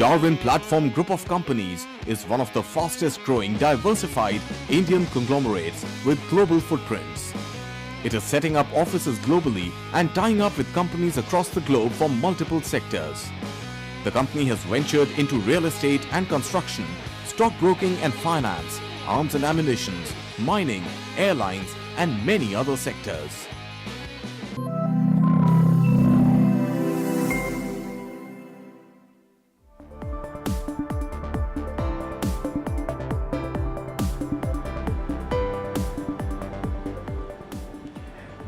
Darwin Platform Group of Companies is one of the fastest growing diversified Indian conglomerates with global footprints. It is setting up offices globally and tying up with companies across the globe from multiple sectors. The company has ventured into real estate and construction, stockbroking and finance, arms and ammunition, mining, airlines and many other sectors.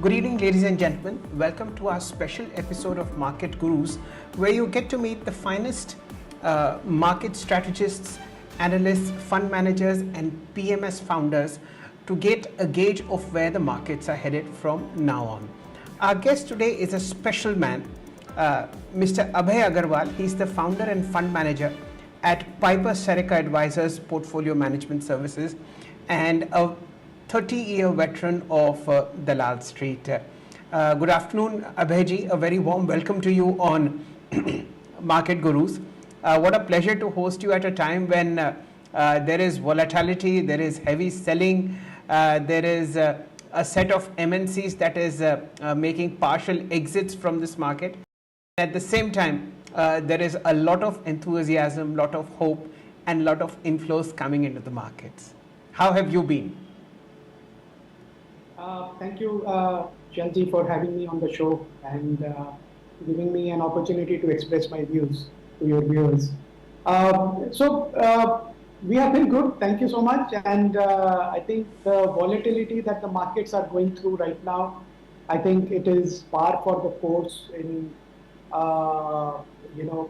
Good evening, ladies and gentlemen. Welcome to our special episode of Market Gurus, where you get to meet the finest market strategists, analysts, fund managers, and PMS founders to get a gauge of where the markets are headed from now on. Our guest today is a special man, Mr. Abhay Agarwal. He's the founder and fund manager at Piper Serica Advisors Portfolio Management Services and a 30-year veteran of Dalal Street. Good afternoon, Abhay. A very warm welcome to you on Market Gurus. What a pleasure to host you at a time when there is volatility, there is heavy selling, there is a set of MNCs that is making partial exits from this market. At the same time, there is a lot of enthusiasm, lot of hope, and lot of inflows coming into the markets. How have you been? Thank you, Shanti, for having me on the show and giving me an opportunity to express my views to your viewers. We have been good. Thank you so much. And I think the volatility that the markets are going through right now, I think it is par for the course in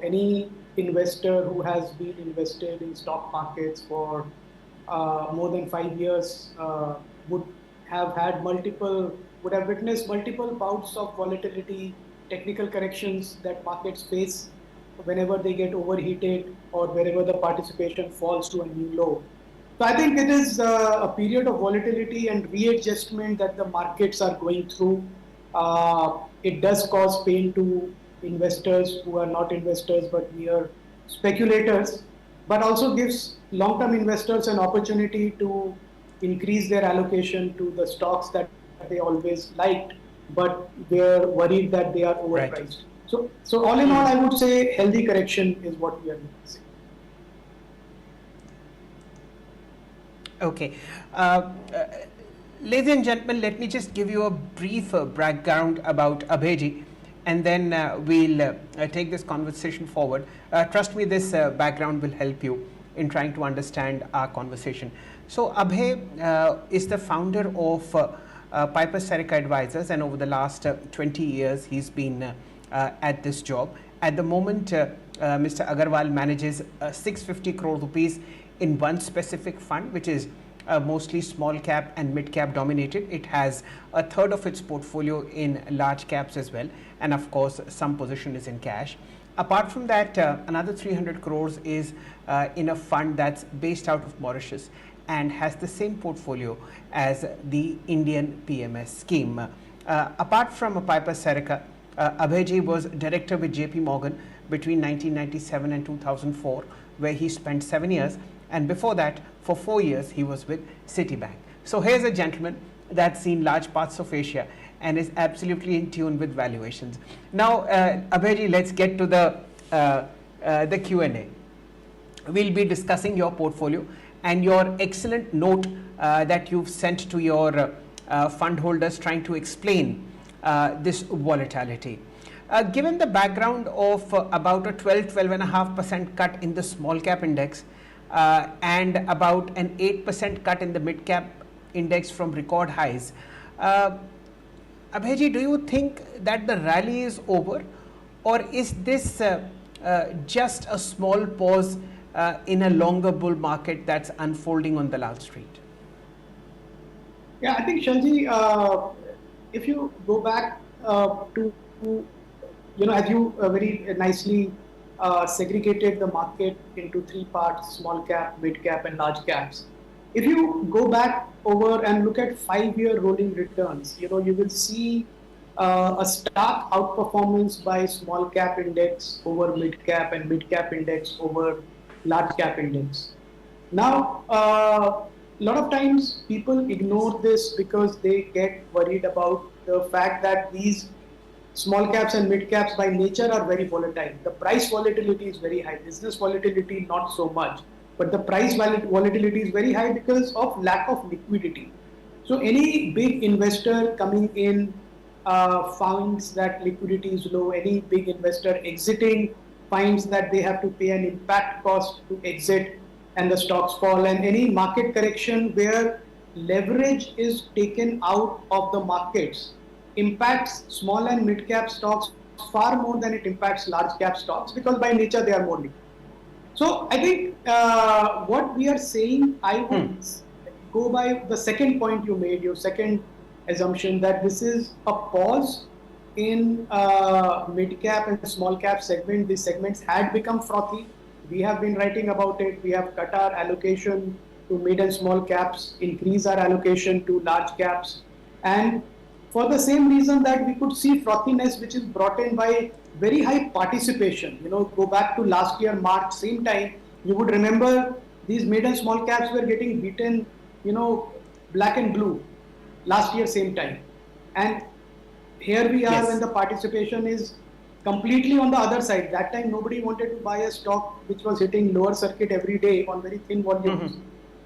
any investor who has been invested in stock markets for more than 5 years would have witnessed multiple bouts of volatility, technical corrections that markets face whenever they get overheated or wherever the participation falls to a new low. So I think it is a period of volatility and readjustment that the markets are going through. It does cause pain to investors who are not investors but mere speculators, but also gives long-term investors an opportunity to increase their allocation to the stocks that they always liked, but they're worried that they are overpriced. Right. So all in all, I would say healthy correction is what we are witnessing. Okay. Ladies and gentlemen, let me just give you a brief background about Abhay, and then we'll take this conversation forward. Trust me, this background will help you in trying to understand our conversation. So Abhay is the founder of Piper Serica Advisors, and over the last 20 years he's been at this job. At the moment, Mr. Agarwal manages 650 crore rupees in one specific fund, which is mostly small cap and mid cap dominated. It has a third of its portfolio in large caps as well, and of course some position is in cash. Apart from that, another 300 crores is in a fund that's based out of Mauritius and has the same portfolio as the Indian PMS scheme. Apart from Piper Serica, Abhay was director with JP Morgan between 1997 and 2004, where he spent 7 years, and before that, for 4 years, he was with Citibank. So here's a gentleman that's seen large parts of Asia and is absolutely in tune with valuations. Now, Abhay, let's get to the Q&A. We'll be discussing your portfolio and your excellent note that you've sent to your fund holders trying to explain this volatility. Given the background of about a 12.5% cut in the small cap index and about an 8% cut in the mid cap index from record highs, Abhay, do you think that the rally is over, or is this just a small pause in a longer bull market that's unfolding on Dalal Street? Yeah, I think, Shanji, if you go back to, as you very nicely segregated the market into three parts: small cap, mid cap, and large caps. If you go back over and look at 5-year rolling returns, you will see a stark outperformance by small cap index over mid cap and mid cap index over large cap index. Now, a lot of times people ignore this because they get worried about the fact that these small caps and mid caps by nature are very volatile. The price volatility is very high. Business volatility not so much, but the price volatility is very high because of lack of liquidity. So any big investor coming in finds that liquidity is low. Any big investor exiting finds that they have to pay an impact cost to exit and the stocks fall. And any market correction where leverage is taken out of the markets impacts small and mid cap stocks far more than it impacts large cap stocks because by nature they are more liquid. So I think what we are saying, I would go by the second point you made, your second assumption that this is a pause in mid cap and small cap segment. These segments had become frothy. We have been writing about it. We have cut our allocation to mid and small caps, increase our allocation to large caps. And for the same reason that we could see frothiness, which is brought in by very high participation. Go back to last year, March, same time, you would remember these mid and small caps were getting beaten, black and blue last year, same time. And here we are when the participation is completely on the other side. That time, nobody wanted to buy a stock which was hitting lower circuit every day on very thin volumes.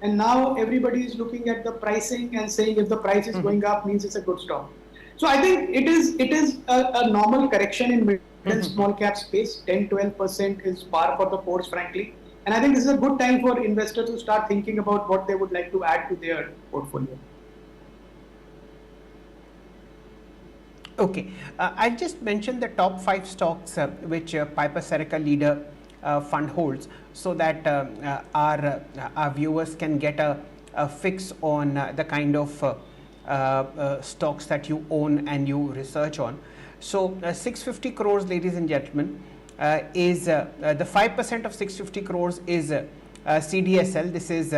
And now everybody is looking at the pricing and saying if the price is going up means it's a good stock. So I think it is a normal correction in mid and small cap space. 10-12% is par for the course, frankly. And I think this is a good time for investors to start thinking about what they would like to add to their portfolio. Okay, I just mentioned the top 5 stocks which Piper Serica Leader fund holds, so that our viewers can get a fix on the kind of stocks that you own and you research on. So 650 crores, ladies and gentlemen, is the 5% of 650 crores is CDSL. This is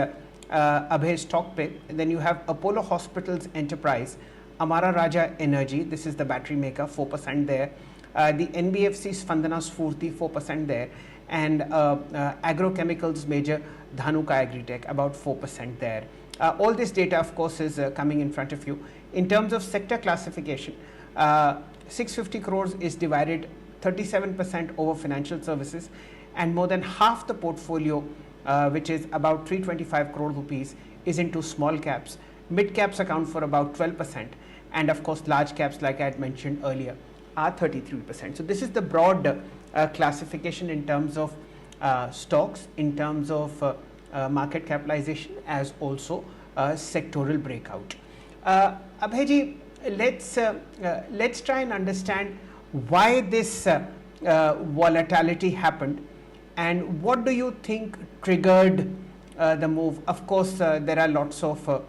Abhay stock pick. And then you have Apollo Hospitals Enterprise, Amara Raja Energy, this is the battery maker, 4% there. The NBFC's Spandana Sphurti, 4% there. And agrochemicals major Dhanuka Agritech, about 4% there. All this data, of course, is coming in front of you. In terms of sector classification, 650 crores is divided 37% over financial services, and more than half the portfolio, which is about 325 crore rupees, is into small caps. Mid caps account for about 12%, and of course large caps, like I had mentioned earlier, are 33%. So this is the broad classification in terms of stocks, in terms of market capitalization, as also sectoral breakout. Abhayji, let's try and understand why this volatility happened, and what do you think triggered the move? Of course, there are lots of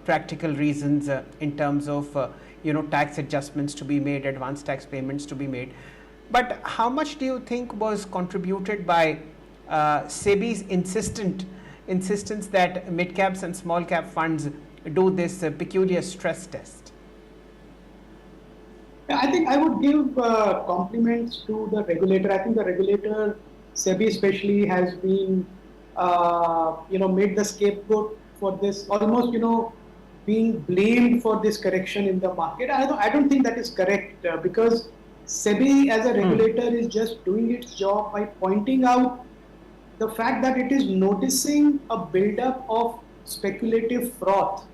practical reasons in terms of tax adjustments to be made, advance tax payments to be made. But how much do you think was contributed by SEBI's insistence that mid caps and small cap funds do this peculiar stress test? I think I would give compliments to the regulator. I think the regulator, SEBI especially, has been made the scapegoat for this, almost being blamed for this correction in the market. I don't think that is correct because SEBI as a regulator is just doing its job by pointing out the fact that it is noticing a buildup of speculative froth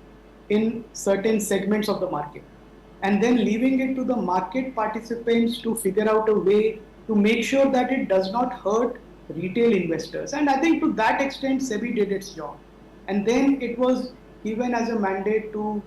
in certain segments of the market, and then leaving it to the market participants to figure out a way to make sure that it does not hurt retail investors. And I think to that extent, SEBI did its job. And then it was given as a mandate to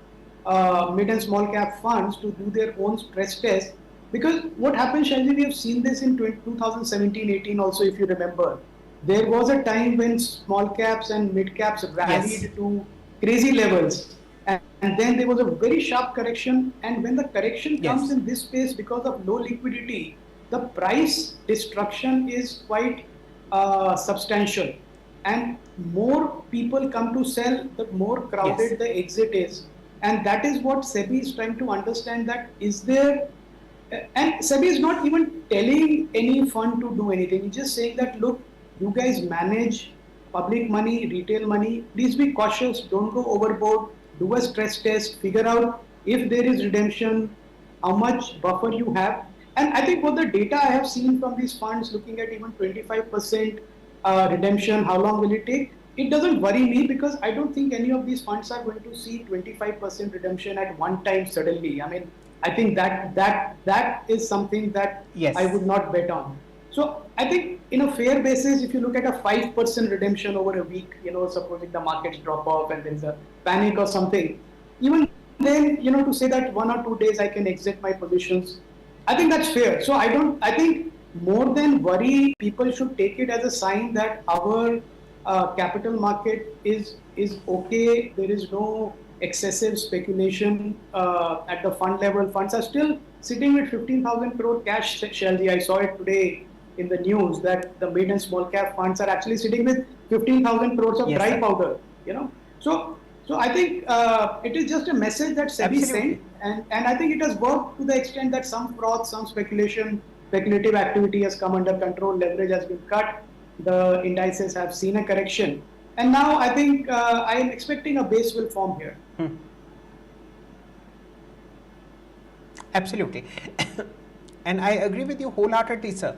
mid and small cap funds to do their own stress test. Because what happened, Shailji, we have seen this in 2017-18 also, if you remember. There was a time when small caps and mid caps rallied to crazy levels. And then there was a very sharp correction. And when the correction comes in this space because of low liquidity, the price destruction is quite substantial. And more people come to sell, the more crowded the exit is. And that is what SEBI is trying to understand, that is there, and SEBI is not even telling any fund to do anything. It's just saying that, look, you guys manage public money, retail money, please be cautious, don't go overboard, do a stress test, figure out if there is redemption, how much buffer you have. And I think for the data I have seen from these funds, looking at even 25% redemption, how long will it take? It doesn't worry me, because I don't think any of these funds are going to see 25% redemption at one time suddenly. I mean, I think that is something that Yes. I would not bet on. So I think in a fair basis, if you look at a 5% redemption over a week, supposing the markets drop off and there's a panic or something, even then, to say that 1 or 2 days I can exit my positions, I think that's fair. So I think more than worry, people should take it as a sign that our capital market is okay. There is no excessive speculation at the fund level. Funds are still sitting with 15,000 crore cash, Shelby. I saw it today in the news that the mid and small cap funds are actually sitting with 15,000 crores of Yes, dry sir. powder. So I think it is just a message that SEBI Absolutely. sent, and I think it has worked to the extent that some froth, some speculative activity has come under control, leverage has been cut, the indices have seen a correction, and now I think I am expecting a base will form here. Absolutely. And I agree with you wholeheartedly, sir,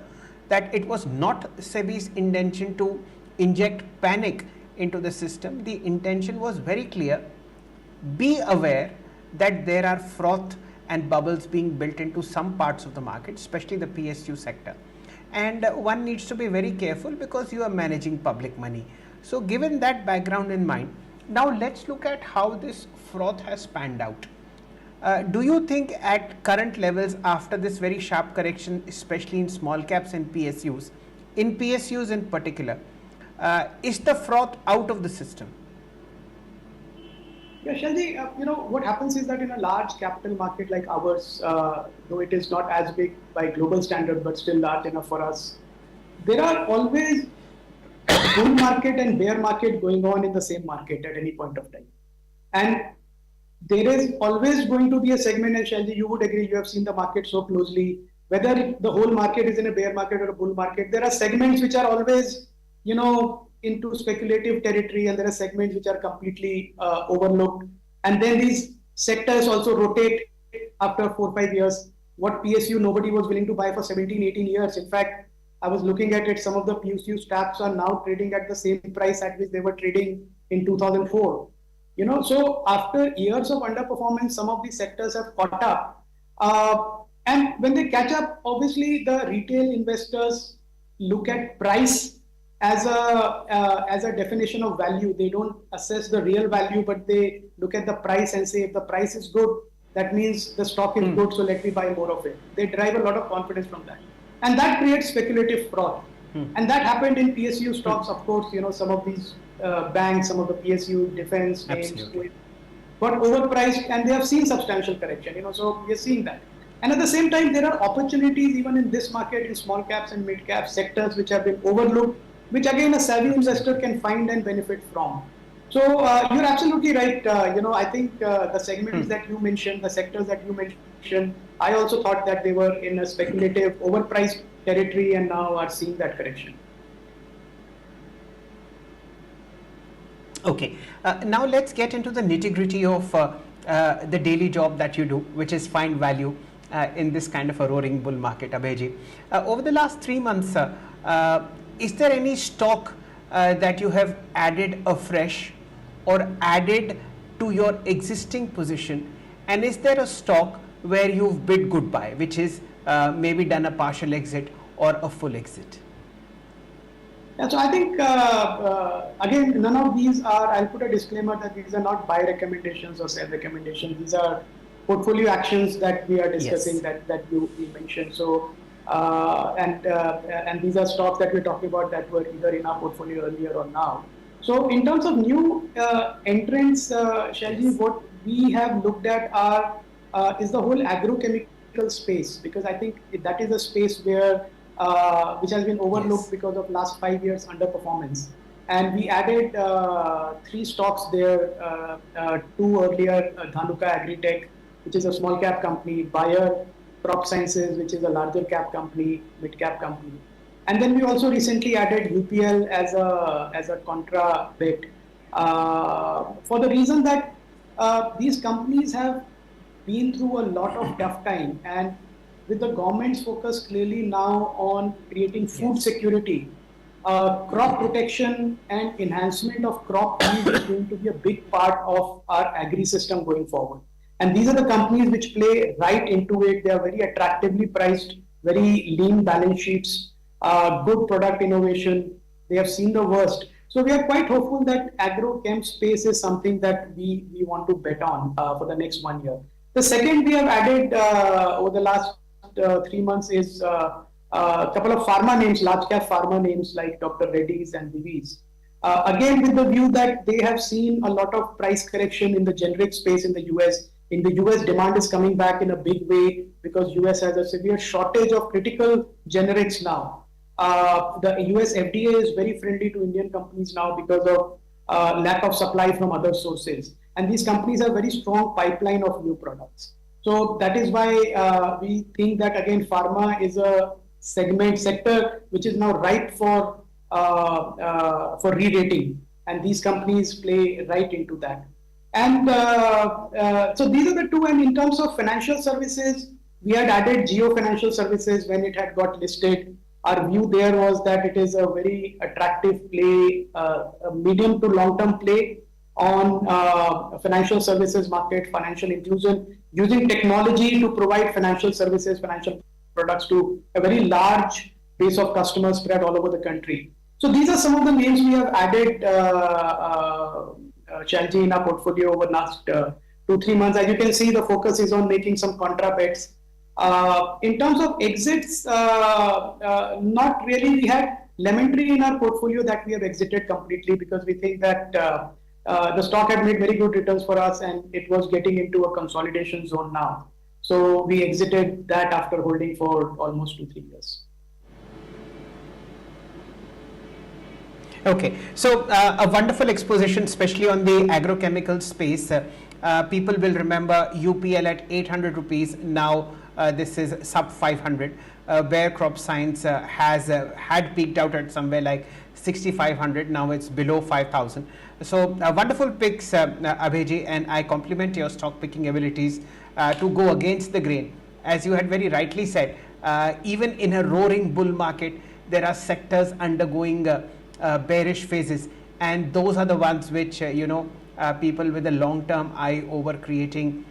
that it was not SEBI's intention to inject panic into the system. The intention was very clear. Be aware that there are froth and bubbles being built into some parts of the market, especially the PSU sector. And one needs to be very careful because you are managing public money. So given that background in mind, now let's look at how this froth has panned out. Do you think at current levels, after this very sharp correction, especially in small caps and PSUs, in particular, is the froth out of the system? Yeah, Shelby, what happens is that in a large capital market like ours, though it is not as big by global standard, but still large enough for us, there are always bull market and bear market going on in the same market at any point of time. And there is always going to be a segment, and Shelby, you would agree, you have seen the market so closely, whether the whole market is in a bear market or a bull market, there are segments which are always, into speculative territory, and there are segments which are completely overlooked. And then these sectors also rotate after 4 or 5 years. What PSU nobody was willing to buy for 17, 18 years. In fact, I was looking at it, some of the PSU stocks are now trading at the same price at which they were trading in 2004. So after years of underperformance, some of these sectors have caught up. And when they catch up, obviously the retail investors look at price as a definition of value. They don't assess the real value, but they look at the price and say, if the price is good, that means the stock is good, so let me buy more of it. They derive a lot of confidence from that. And that creates speculative fraud. And that happened in PSU stocks, of course, some of these banks, some of the PSU defense names got overpriced, and they have seen substantial correction, so we are seeing that. And at the same time, there are opportunities even in this market in small caps and mid cap sectors which have been overlooked, which again a savvy investor can find and benefit from. So you're absolutely right. I think the segments that you mentioned, the sectors that you mentioned, I also thought that they were in a speculative, overpriced territory, and now are seeing that correction. Okay, now let's get into the nitty-gritty of the daily job that you do, which is find value in this kind of a roaring bull market, Abhayji. Over the last 3 months, is there any stock that you have added afresh or added to your existing position? And is there a stock where you've bid goodbye, which is maybe done a partial exit or a full exit? Yeah, so I think, again, none of these are, I'll put a disclaimer that these are not buy recommendations or sell recommendations. These are portfolio actions that we are discussing, Yes. that you mentioned. So, and these are stocks that we're talking about that were either in our portfolio earlier or now. So in terms of new entrants, Shelby, Yes. what we have looked at is the whole agrochemical space, because I think that is a space where which has been overlooked Yes. because of last 5 years underperformance. and we added three stocks there, two earlier, Dhanuka Agritech, which is a small cap company, Bayer Crop Sciences, which is a larger cap company, mid cap company. And then we also recently added UPL as a contra bet, for the reason that these companies have been through a lot of tough time, and with the government's focus clearly now on creating food security, crop protection and enhancement of crop yield is going to be a big part of our agri system going forward. And these are the companies which play right into it. They are very attractively priced, very lean balance sheets, good product innovation. They have seen the worst. So we are quite hopeful that agrochem space is something that we want to bet on for the next 1 year. The second we have added over the last 3 months is a couple of pharma names, large cap pharma names like Dr. Reddy's and Divi's. Again, with the view that they have seen a lot of price correction in the generic space in the US. In the US, demand is coming back in a big way because US has a severe shortage of critical generics now. The US FDA is very friendly to Indian companies now because of lack of supply from other sources. And these companies have very strong pipeline of new products. So that is why we think that again, pharma is a sector which is now ripe for re-rating, and these companies play right into that. And so these are the two. And in terms of financial services, we had added Geo Financial Services when it had got listed. Our view there was that it is a very attractive play, a medium to long-term play on financial services market, financial inclusion, using technology to provide financial services, financial products to a very large base of customers spread all over the country. So these are some of the names we have added, Shalji, in our portfolio over the last 2-3 months. As you can see, the focus is on making some contra bets. In terms of exits, not really. We had Lemon Tree in our portfolio that we have exited completely because we think that the stock had made very good returns for us and it was getting into a consolidation zone now. So we exited that after holding for almost 2-3 years. Okay, so a wonderful exposition, especially on the agrochemical space. People will remember UPL at 800 rupees. Now this is sub 500. Bayer Crop Science has had peaked out at somewhere like 6,500. Now it's below 5,000. So wonderful picks, Abhayji, and I compliment your stock picking abilities to go against the grain. As you had very rightly said, even in a roaring bull market, there are sectors undergoing bearish phases, and those are the ones which people with a long-term eye over creating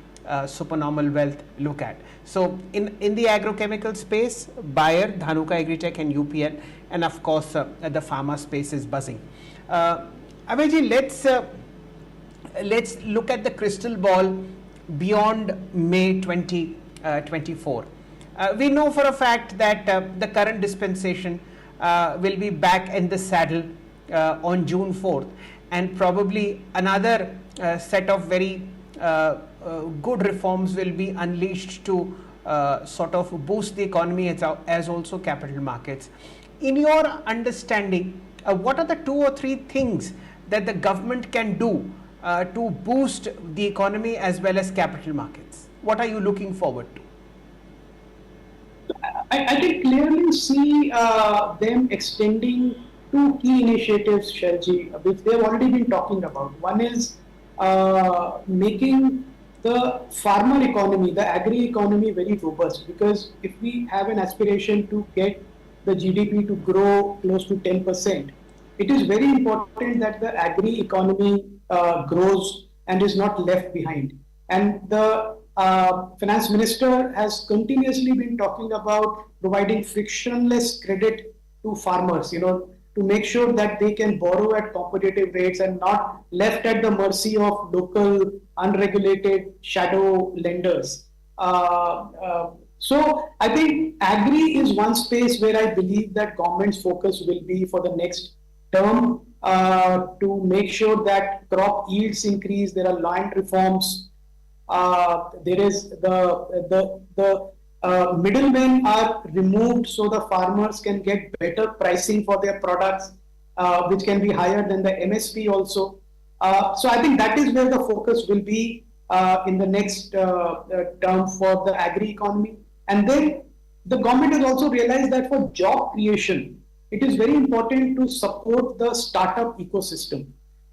supernormal wealth look at. So in the agrochemical space, Bayer, Dhanuka Agritech and UPL, and of course the pharma space is buzzing. Abhayji, let's look at the crystal ball beyond May 2024. We know for a fact that the current dispensation will be back in the saddle on June 4th, and probably another set of very good reforms will be unleashed to sort of boost the economy as also capital markets. In your understanding, what are the 2 or 3 things that the government can do to boost the economy as well as capital markets? What are you looking forward to? I can clearly see them extending 2 key initiatives, Shalji, which they've already been talking about. One is making the farmer economy, the agri economy, very robust, because if we have an aspiration to get the GDP to grow close to 10%, it is very important that the agri economy grows and is not left behind. And the finance minister has continuously been talking about providing frictionless credit to farmers, to make sure that they can borrow at competitive rates and not left at the mercy of local unregulated shadow lenders. So I think agri is one space where I believe that government's focus will be for the next term, to make sure that crop yields increase. There are land reforms. There is the middlemen are removed so the farmers can get better pricing for their products. which can be higher than the MSP also. So I think that is where the focus will be in the next term for the agri economy. And then the government has also realized that for job creation, it is very important to support the startup ecosystem.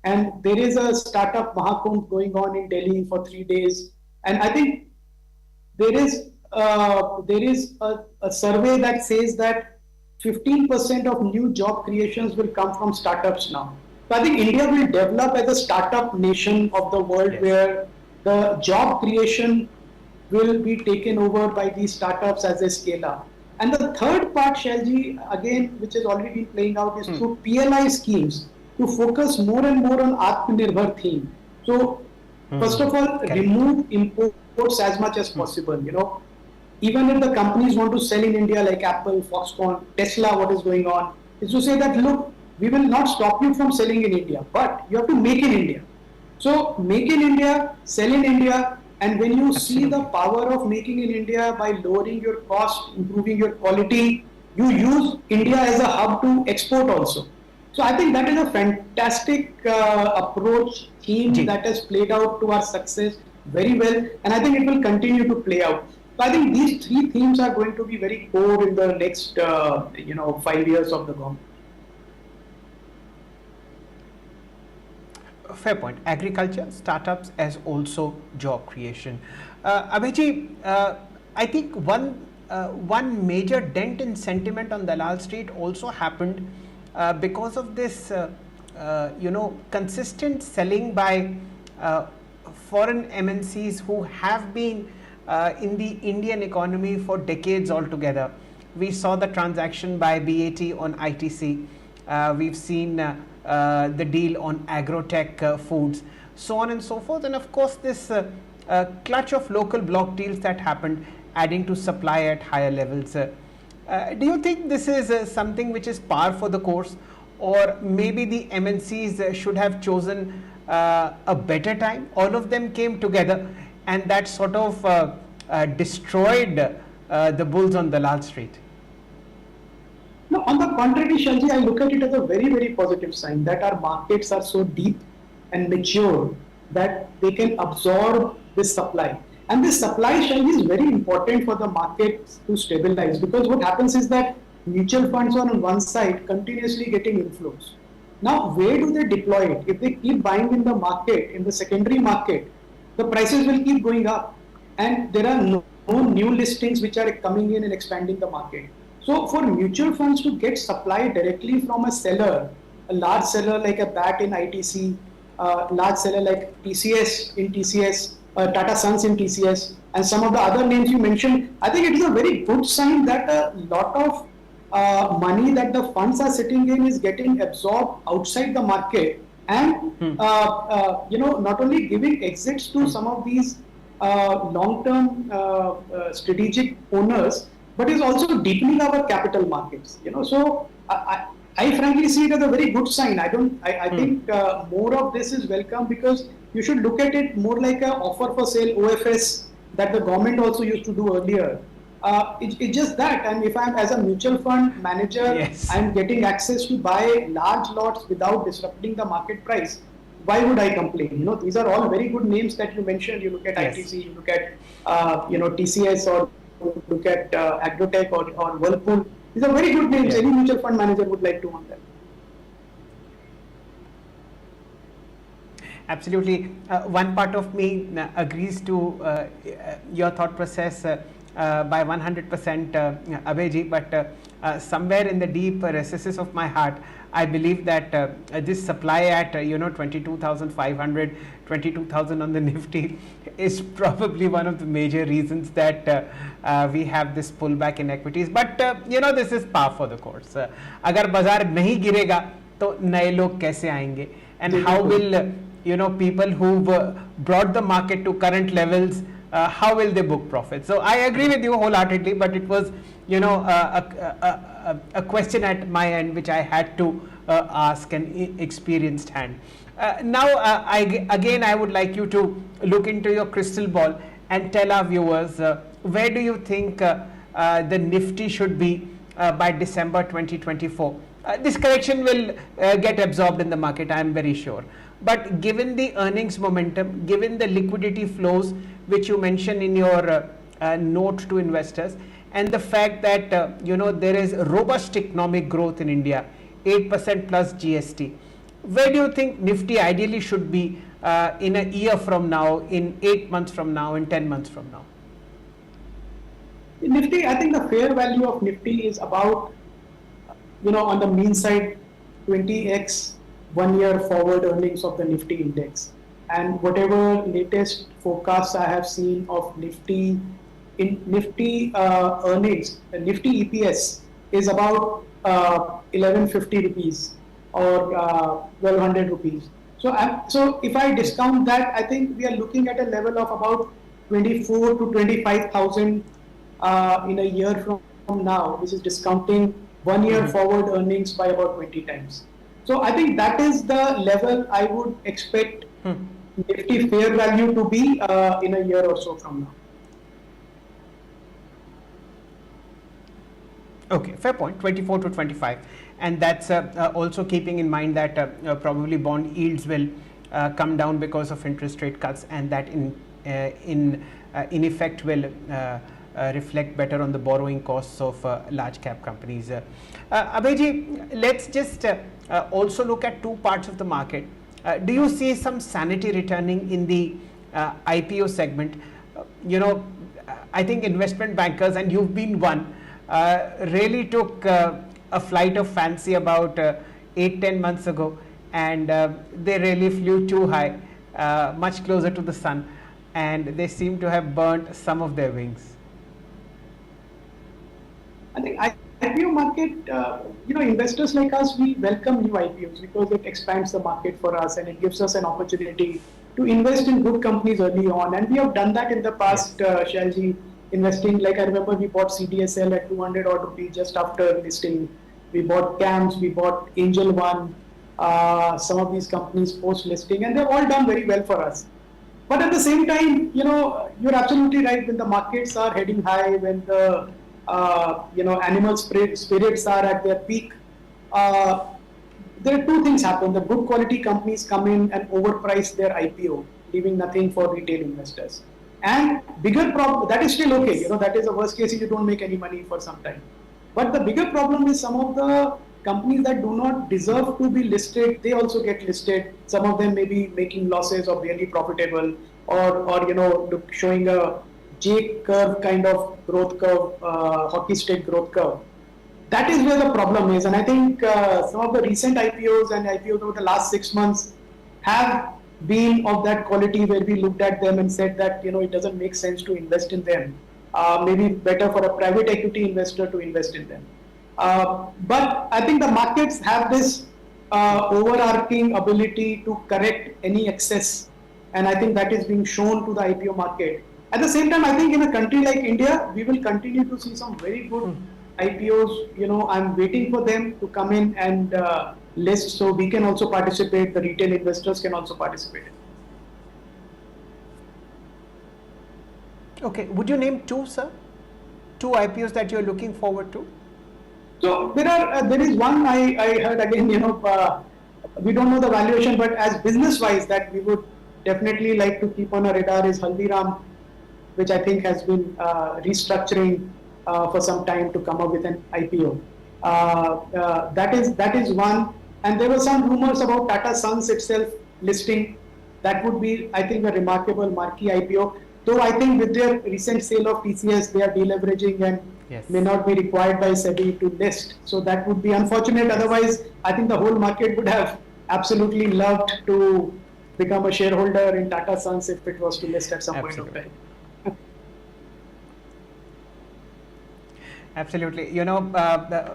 And there is a startup Mahakumbh going on in Delhi for 3 days. And I think there is a survey that says that 15% of new job creations will come from startups now. So I think India will develop as a startup nation of the world, Yes. where the job creation will be taken over by these startups as they scale up. And the third part, Shailji, again, which has already been playing out, is through PLI schemes to focus more and more on Atmanirbhar theme. So, first of all, remove imports as much as possible. Even if the companies want to sell in India, like Apple, Foxconn, Tesla, what is going on, is to say that, look, we will not stop you from selling in India, but you have to make in India. So make in India, sell in India, and when you see the power of making in India by lowering your cost, improving your quality, you use India as a hub to export also. So I think that is a fantastic approach, theme that has played out to our success very well, and I think it will continue to play out. So I think these three themes are going to be very core in the next 5 years of the government. Fair point. Agriculture, startups, as also job creation. Abhayji, I think one major dent in sentiment on Dalal Street also happened because of this, consistent selling by foreign MNCs who have been in the Indian economy for decades altogether. We saw the transaction by BAT on ITC. We've seen the deal on agrotech foods, so on and so forth. And of course, this clutch of local block deals that happened, adding to supply at higher levels. Do you think this is something which is par for the course, or maybe the MNCs should have chosen a better time? All of them came together, and that sort of destroyed the bulls on Dalal Street. No, on the contrary, Shalji, I look at it as a very, very positive sign that our markets are so deep and mature that they can absorb this supply. And this supply, Shalji, is very important for the markets to stabilize, because what happens is that mutual funds are on one side continuously getting inflows. Now, where do they deploy it? If they keep buying in the market, in the secondary market, the prices will keep going up. And there are no new listings which are coming in and expanding the market. So for mutual funds to get supply directly from a seller, a large seller like a BAT in ITC, a large seller like TCS in TCS, Tata Sons in TCS, and some of the other names you mentioned, I think it is a very good sign that a lot of money that the funds are sitting in is getting absorbed outside the market, and not only giving exits to some of these long-term strategic owners, but is also deepening our capital markets. So I frankly see it as a very good sign. I think more of this is welcome, because you should look at it more like an offer for sale OFS that the government also used to do earlier. It's just that, and if I'm as a mutual fund manager, Yes. I'm getting access to buy large lots without disrupting the market price, why would I complain? These are all very good names that you mentioned. You look at Yes. ITC, you look at TCS, or look at Agrotech or Whirlpool. These are very good names. Yeah. Any mutual fund manager would like to own them. Absolutely. One part of me agrees to your thought process by 100%, Abhayji, but somewhere in the deep recesses of my heart, I believe that this supply at 22,500, 22,000 on the Nifty is probably one of the major reasons that we have this pullback in equities. But this is par for the course. अगर बाजार नहीं गिरेगा तो नए लोग कैसे आएंगे? And how will people who've brought the market to current levels, how will they book profit? So I agree with you wholeheartedly, but it was a question at my end which I had to ask an experienced hand. Now I would like you to look into your crystal ball and tell our viewers where do you think the Nifty should be by December 2024, this correction will get absorbed in the market, I am very sure. But given the earnings momentum, given the liquidity flows which you mentioned in your note to investors, and the fact that there is robust economic growth in India, 8% plus GST, where do you think Nifty ideally should be in a year from now, in 8 months from now, in 10 months from now? Nifty, I think the fair value of Nifty is about, on the mean side, 20x 1 year forward earnings of the Nifty index. And whatever latest forecasts I have seen of Nifty, earnings, the Nifty EPS is about 1150 rupees or 1200 rupees. So if I discount that, I think we are looking at a level of about 24 to 25,000 in a year from now, which is discounting 1 year forward earnings by about 20 times. So I think that is the level I would expect Nifty fair value to be in a year or so from now. Okay, fair point, 24 to 25. And that's also keeping in mind that probably bond yields will come down because of interest rate cuts, and that in effect will reflect better on the borrowing costs of large cap companies. Abhayji, let's just also look at two parts of the market. Do you see some sanity returning in the IPO segment? I think investment bankers, and you've been one, really took a flight of fancy about 8-10 months ago, and they really flew too high, much closer to the sun, and they seem to have burnt some of their wings. I think IPO market, investors like us, we welcome new IPOs because it expands the market for us and it gives us an opportunity to invest in good companies early on. And we have done that in the past, Shailji, investing. Like I remember we bought CDSL at 200 odd rupees just after listing. We bought CAMS, we bought Angel One, some of these companies post listing, and they've all done very well for us. But at the same time, you're absolutely right. When the markets are heading high, when the animal spirits are at their peak, there are two things happen. The good quality companies come in and overprice their IPO, leaving nothing for retail investors. And bigger problem, that is still okay. That is the worst case if you don't make any money for some time. But the bigger problem is some of the companies that do not deserve to be listed, they also get listed. Some of them may be making losses or barely profitable, or showing a J curve kind of growth curve, hockey stick growth curve. That is where the problem is. And I think some of the recent IPOs and IPOs over the last 6 months have been of that quality where we looked at them and said that, it doesn't make sense to invest in them. Maybe better for a private equity investor to invest in them. But I think the markets have this overarching ability to correct any excess. And I think that is being shown to the IPO market. At the same time, I think in a country like India, we will continue to see some very good IPOs. I'm waiting for them to come in and list so we can also participate. The retail investors can also participate. Okay, would you name two, sir? Two IPOs that you're looking forward to? So there is one I heard again, we don't know the valuation, but as business-wise that we would definitely like to keep on our radar is Haldiram, which I think has been restructuring for some time to come up with an IPO. That is one. And there were some rumors about Tata Sons itself listing. That would be, I think, a remarkable marquee IPO. Though I think with their recent sale of TCS, they are deleveraging and may not be required by SEBI to list. So that would be unfortunate. Otherwise, I think the whole market would have absolutely loved to become a shareholder in Tata Sons if it was to list at some point of time. Absolutely.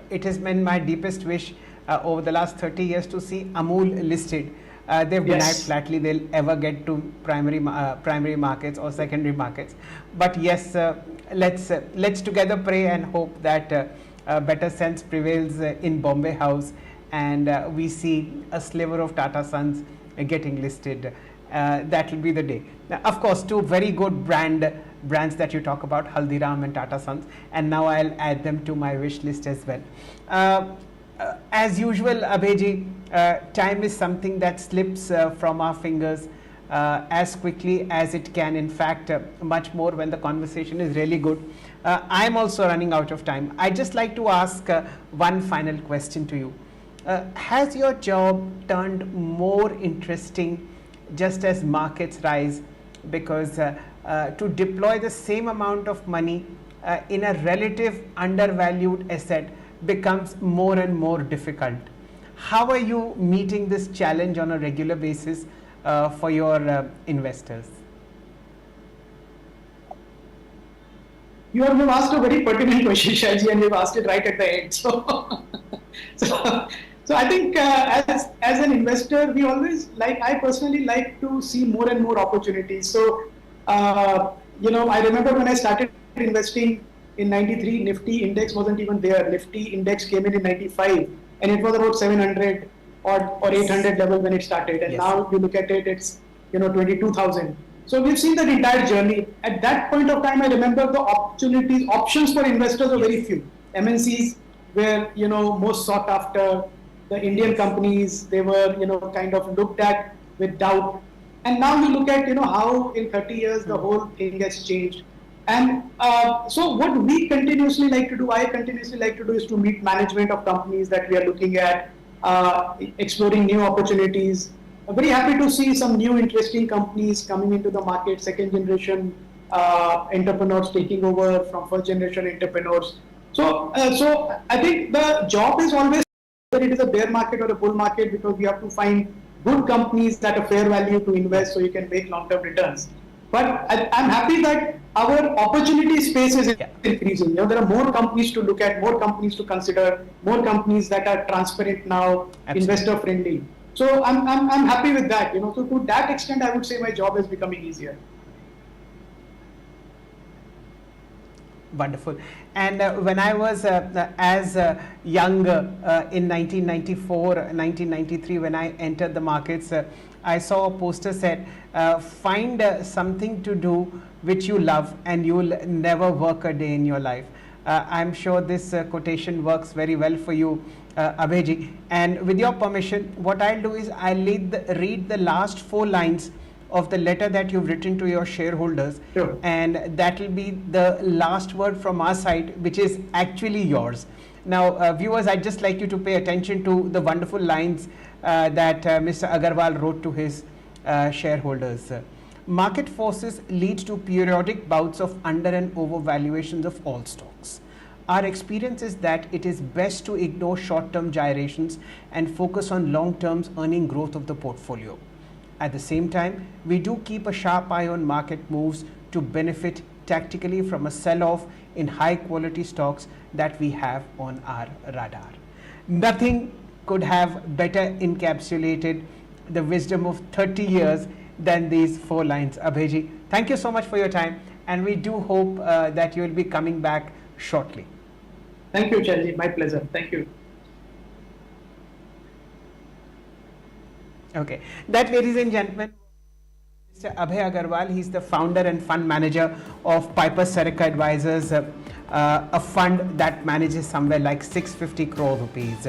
It has been my deepest wish over the last 30 years to see Amul listed. They've denied flatly they'll ever get to primary markets or secondary markets. But yes, let's together pray and hope that better sense prevails in Bombay House, and we see a sliver of Tata Sons getting listed. That will be the day. Now, of course, two very good brands that you talk about, Haldiram and Tata Sons, and now I'll add them to my wish list as well. As usual, Abhayji, time is something that slips from our fingers as quickly as it can. In fact, much more when the conversation is really good. I'm also running out of time. I'd just like to ask one final question to you. Has your job turned more interesting just as markets rise? Because to deploy the same amount of money in a relative undervalued asset becomes more and more difficult. How are you meeting this challenge on a regular basis for your investors? You have asked a very pertinent question, Shaji, and you've asked it right at the end. So I think as an investor, we always I personally like to see more and more opportunities. So, I remember when I started investing in 93, Nifty index wasn't even there. Nifty index came in 95, and it was about 700 or 800 level when it started. And now you look at it, it's 22,000. So we've seen that entire journey. At that point of time, I remember the options for investors were very few. MNCs were, most sought after. The Indian companies, they were, kind of looked at with doubt. And now you look at, how in 30 years the whole thing has changed. And so what we continuously like to do, I continuously like to do, is to meet management of companies that we are looking at, exploring new opportunities. I'm very happy to see some new interesting companies coming into the market, second generation entrepreneurs taking over from first generation entrepreneurs. So I think the job is always, whether it is a bear market or a bull market, because we have to find good companies at a fair value to invest so you can make long-term returns. But I'm happy that our opportunity space is increasing. There are more companies to look at, more companies to consider, more companies that are transparent now, investor friendly. So I'm happy with that. So to that extent, I would say my job is becoming easier. Wonderful. And when I was as young in 1994, 1993, when I entered the markets, I saw a poster said, find something to do which you love and you'll never work a day in your life. I'm sure this quotation works very well for you, Abhayji. And with your permission, what I'll do is I'll read the last 4 lines of the letter that you've written to your shareholders. Sure. And that will be the last word from our side, which is actually yours. Now, viewers, I'd just like you to pay attention to the wonderful lines that Mr. Agarwal wrote to his shareholders. Market forces lead to periodic bouts of under and overvaluations of all stocks. Our experience is that it is best to ignore short-term gyrations and focus on long-term earning growth of the portfolio. At the same time, we do keep a sharp eye on market moves to benefit tactically from a sell-off in high-quality stocks that we have on our radar. Nothing could have better encapsulated the wisdom of 30 years than these 4 lines. Abhayji, thank you so much for your time, and we do hope that you will be coming back shortly. Thank you, Chalji. My pleasure. Thank you. Okay, that, ladies and gentlemen, Mr. Abhay Agarwal. He's the founder and fund manager of Piper Serica Advisors, a fund that manages somewhere like 650 crore rupees.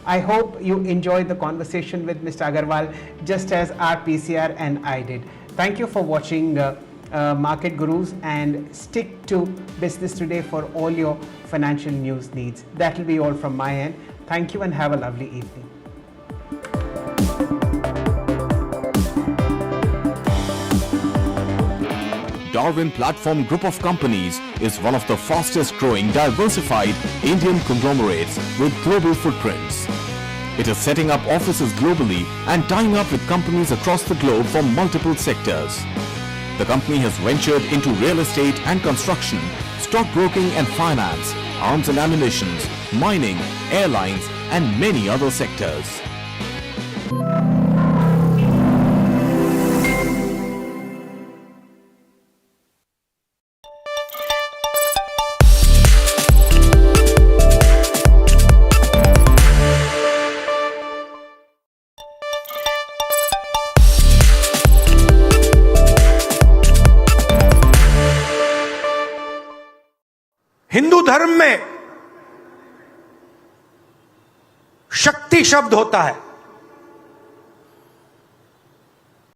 I hope you enjoyed the conversation with Mr. Agarwal just as our PCR and I did. Thank you for watching Market Gurus, and stick to Business Today for all your financial news needs. That will be all from my end. Thank you and have a lovely evening. Darwin Platform Group of Companies is one of the fastest growing diversified Indian conglomerates with global footprints. It is setting up offices globally and tying up with companies across the globe from multiple sectors. The company has ventured into real estate and construction, stockbroking and finance, arms and ammunition, mining, airlines and many other sectors. Hindu धर्म में Nifty शब्द होता है,